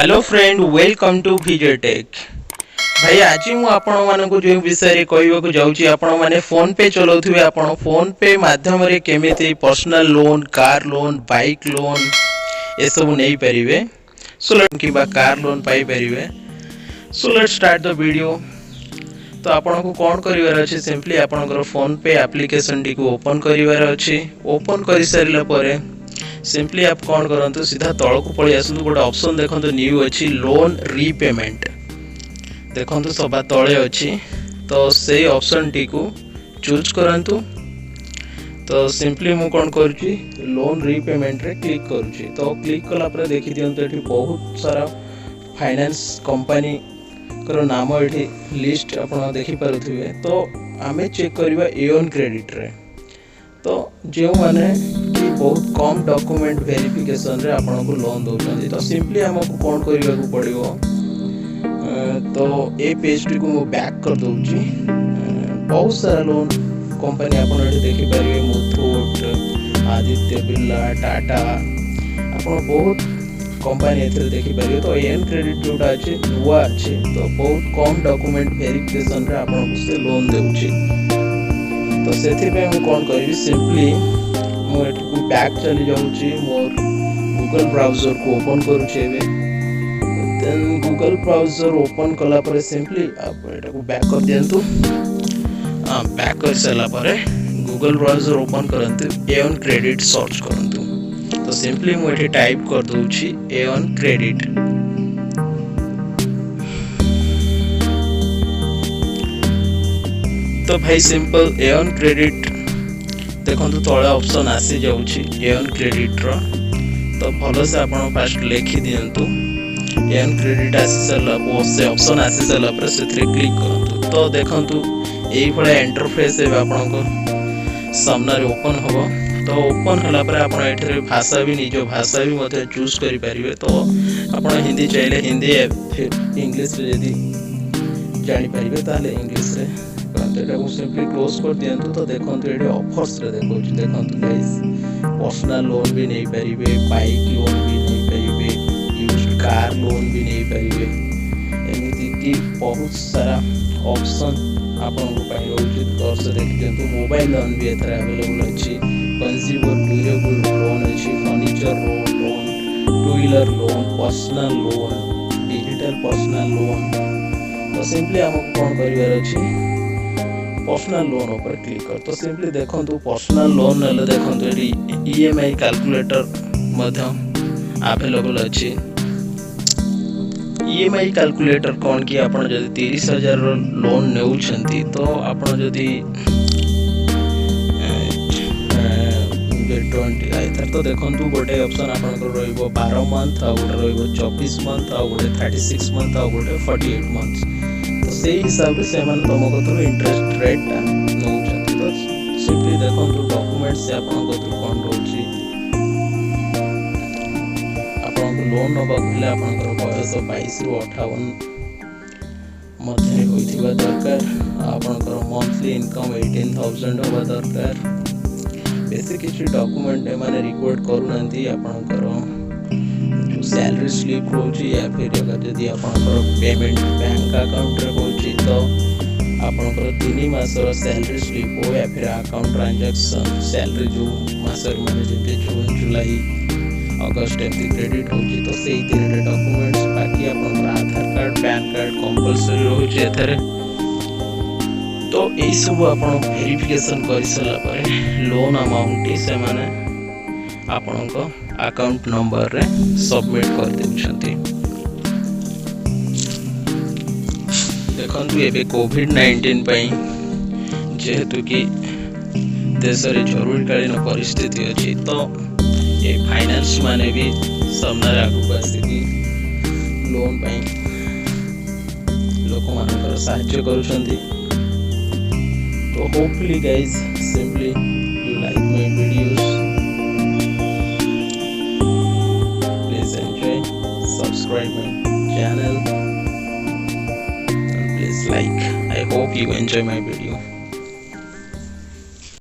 Hello friend, welcome to Vijay tech. भाई आज मु आपण मानक जो विषय कहवाक जाऊँगी, आपण मैंने फोन पे चलाउथिबे, आपण फोन पे माध्यम रे केमिति personal loan, car loan, bike loan ये सब नहीं परिवे। सो लेट किबा कार लोन पाई परिवे। So let start the video. तो आपण को कौन करिवार अछि, सिंपली आपनकर फोन पे एप्लिकेशन टी को ओपन करिवार अछि। ओपन करि सारिला परे सिंपली आप कौन करंतु, सीधा तल को पळि आसंतु। गोटे ऑप्शन देखंतु न्यू अछि, लोन रीपेमेंट देखंतु सबा तळे अछि। तो से ऑप्शन टी को चूज करंतु। तो सिंपली मु कौन करूची, लोन रीपेमेंट रे क्लिक करूची। तो क्लिक कला पर देखि दियंतु एठी बहुत सारा फाइनेंस कंपनी कर नाम एठी लिस्ट आपण देखि पारुथिबे। तो आमे चेक करबा एओन क्रेडिट रे। तो जो माने कि बहुत कम डॉक्यूमेंट वेरिफिकेशन रे आपण को लोन दउछन। तो सिंपली हमको कौन करबा को पड़िबो, तो ए पेज टी को मु बैक कर दउची। बहुत सारा लोन कंपनी आपण एठी देखि परिबे, मुथूट, आदित्य बिरला, टाटा, आपण बहुत कंपनी एथरे देखि परिबे। तो एन क्रेडिट जोटा अछि नुवा अछि, तो बहुत कम डॉक्यूमेंट वेरिफिकेशन रे आपण को से लोन देउची। तो सेथि पे हम कौन करी, सिंपली मु एठी को बैक चली जाउची, मोर गूगल ब्राउजर को ओपन करूची एबे। देन गूगल ब्राउजर ओपन कला पर सिंपली आप एटा को बैक कर दियंतु। बैक कर सला पर गूगल ब्राउजर ओपन करंतु, एओन क्रेडिट सर्च करंतु। तो सिंपली मु एठी टाइप कर दउची एओन क्रेडिट। तो भाई सिंपल एओन क्रेडिट देखंतु तळे ऑप्शन आसी जाउची एओन क्रेडिट रो। तो भलो से आपण फास्ट लिखि दियंतु एओन क्रेडिट आसी सरला, से ऑप्शन आसी सरला पर सेथरे क्लिक करंतु। तो देखंतु एई भळे इंटरफेस है आपण को सामने रे ओपन होबो। तो ओपन होला पर आपण एठरे भाषा भी निजो भाषा भी मते चूज करि परिबे। तो आपण हिंदी चाहिले हिंदी, फिर इंग्लिश रे यदि जानि परिबे ताले इंग्लिश रे एटा को सिंपली क्लोज कर दियंतु। तो देखंतु एटे ऑफर्स रे देखौची, देखंतु गाइस पर्सनल लोन भी नहीं परिबे, बाइक लोन भी नहीं परिबे, यूज्ड कार लोन भी नहीं परिबे। एमिति कि बहुत सारा ऑप्शन आपन को पाई रहउची। तो से देख दियंतु मोबाइल लोन भी एथरे अवेलेबल अछि, कंज्यूमर ड्यूरेबल लोन अछि, furniture loan, two wheeler loan, personal loan, digital personal loan. तो सिंपली हमको कौन करिवार अछि, पर्सनल लोन ऊपर क्लिक कर। तो सिंपली देखंतु पर्सनल लोन ले देखंतु एडी ईएमआई कैलकुलेटर मध्य अवेलेबल अछि। ईएमआई कैलकुलेटर कोन कि आपण जदि 30,000 रो लोन नेउछंती, तो आपण जदि 20 आइथर। तो देखंतु गोटे ऑप्शन आपण को रहइबो 12 मंथ, आ गोटे रहइबो 24 मंथ, आ गोटे 36 मंथ, आ गोटे 48 मंथ। तो से हिसाब से सेमान तम कतरो इंटरेस्ट रेट ता नउछंती। तो सिंपली देखंतु डॉक्यूमेंट से आपण कतरो कोन रहउची, आपण को लोन नबा भले आपण को बयस 22 रु 58 मध्ये होइथिबा दरकार। आपण को मंथली इनकम 18,000 होबा दरकार। बेसिक किछि डॉक्यूमेंट माने रिकॉर्ड करू नंती आपण को जो सैलरी स्लिप होची, या फिर अगर यदि आपनकर पेमेंट बैंक अकाउंट रे होची, तो आपनकर 3 मासर सैलरी स्लिप हो, या फिर अकाउंट ट्रांजैक्शन सैलरी जो मासर माने जेते जून जुलाई अगस्त एमती क्रेडिट होची। तो सेही तीन डॉक्यूमेंट्स बाकी आपनकर आधार कार्ड, पैन कार्ड कंपल्सरी होची एथरे। तो एई सब आपण वेरिफिकेशन करि सला परे लोन अमाउंट से माने आपनक अकाउंट नंबर रे सबमिट कर देउछंती। देखंतु एबे कोविड-19 पई जेहेतु कि देश रे जरूरीकालीन परिस्थिति अछि, तो ये फाइनेंस माने भी सामने आगु आसिकी लोन पई लोक मानकर सहायता करूछंती। तो hopefully guys, simply you like my videos, subscribe my channel and please like. I hope you enjoy my video.